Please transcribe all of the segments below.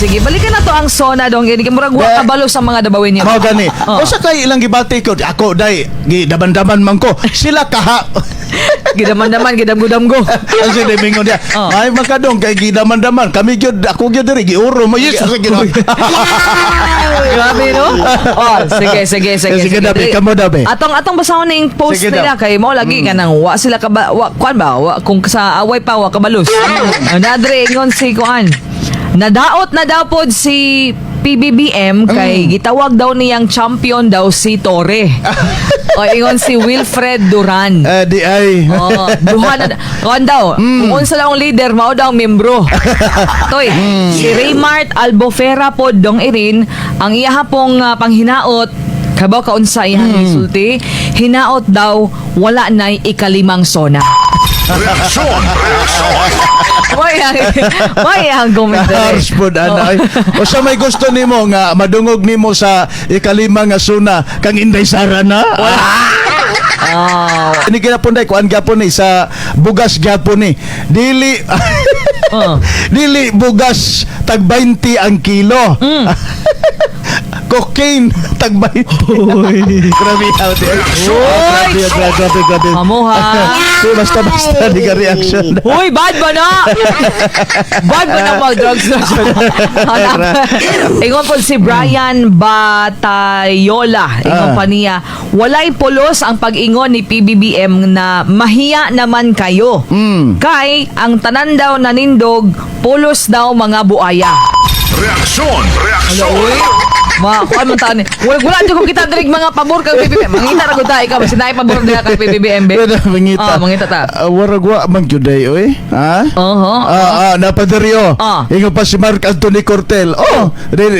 sige. Balikan na to ang sona dong. Hindi murag wa kabalo sa mga dabawin niyo. Mao gani. O sa kay ilang gibati ko, ako dai gidaman-daman man ko. Sila kaha. Gidaman-daman, gidam-gudam-go. Kasi di mingon dia. Ay makadong kay gidaman-daman. Kami gyud ako gyud diri giuro mo yes sa Ginoo. Grabe no? Oh, sige. Sige dabi kamo dabi. Atong basahon ning post Sige, nila kay mo lagi kanang wa sila ka kuan ba wa, kung sa away pa wa kabalus. Nadre ingon si kuan. Nadaot na daw pod si PBBM kay gitawag daw niyang champion daw si Torre. O ingon si Wilfred Duran. Di ay. Oh, duha na kuan daw. Kung unsa daw ang leader mao daw ang membro. Toy, si Raymart Albufera pod dong irin ang iya pong panghinaot kabaw kaunsa iyang resulti hinaot daw wala nay ikalimang sona. Reaksyon! May ang commentary. Harsh po anay. O sa may gusto nimo nga madungog nimo sa ikalima nga suna kang Inday Sara na. Oh. Ini ginapunday kuan gapon ni sa bugas gapon ni. Dili dili bugas tag 20 ang kilo. Cocaine tag 20. Grabe out there. Grabe. Amo ha. Basta di ka reaction. Hoy, bad ba na? Bad ba na mag-drugs na siya? Ingon po si Brian Batayola. Ingon pa niya, walay pulos ang pag-ingon ni PBBM na mahiya naman kayo. Kay, ang tanan daw nanindog, pulos daw mga buaya. Reaksyon! Kuan man taan. Wala jud ko kita dirig mga pabor kay PBBM. Mangita ra gud ta ikaw sinay pabor diha kay PBBM. Mangita. Mangita ta. Waragwa man gyuday oy. Ha? Napaderyo. Ingo pa si Mark Anthony Cortel.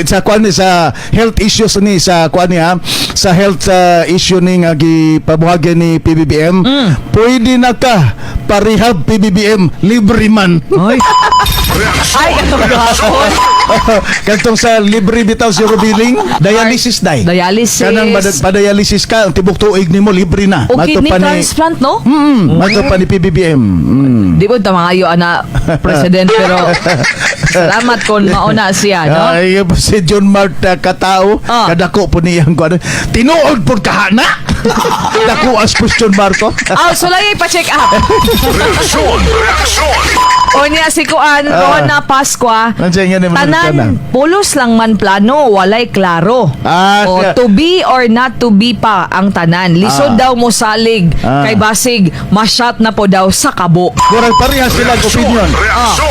Sa kuan ni sa health issues ni sa kuan ni ha. Sa health issue ni nga gipabuhagan ni PBBM. Pwede na ka parehab PBBM libre man. Ay. Ay, katong gahapon. Kantong sa libre bitaw si Rubiling, dialysis day. Dialysis. Kanang pa-dialysis ka, ang tibok tuig nimo libre na. O kidney transplant, no? Mato pa ni PBBM. Di ba tamayo ana president pero salamat kung mauna siya, no? Ay, si John Marta katao, kadako po niyang kuan. Tinuod pud kahana. Dako as question Marco. So lagi pa-check up. Reaksyon! O niya si Kuan, Rona Pasqua, tanan, pulos lang man plano, walay klaro. To be or not to be pa ang tanan. Lisod daw mo salig, kay basig, masyat na po daw sa kabo. Kurang parehas sila opinion.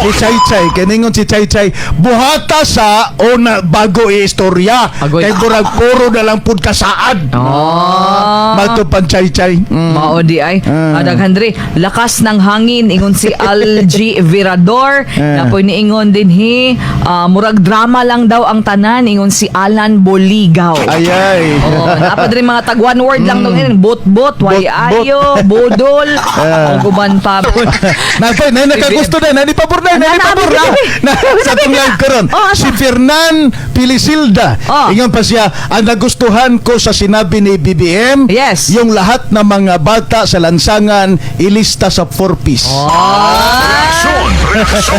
Si Chay Chay, kaningon si Chay Chay, buhata sa una bago istorya. Kay burag puro na lang pud kasaad. Matupan Chay Chay. Maodi ay. Daghandre, lakas ng hangin, ingon si Algie Virador, na po niingon din murag drama lang daw ang tanan, ingon si Alan Boligaw. Ayay. Napad rin mga tag one word lang nung bot-bot, way ayo, bodol, ang guban pa. Napay, nakagusto na, nanipabor na. Sa itong live karon. Si Fernan Pilisilda. Ingon pa siya, ang nagustuhan ko sa sinabi ni BBM, yung lahat ng mga bata sa lansangan, ilista sa 4-piece. Reaksyon!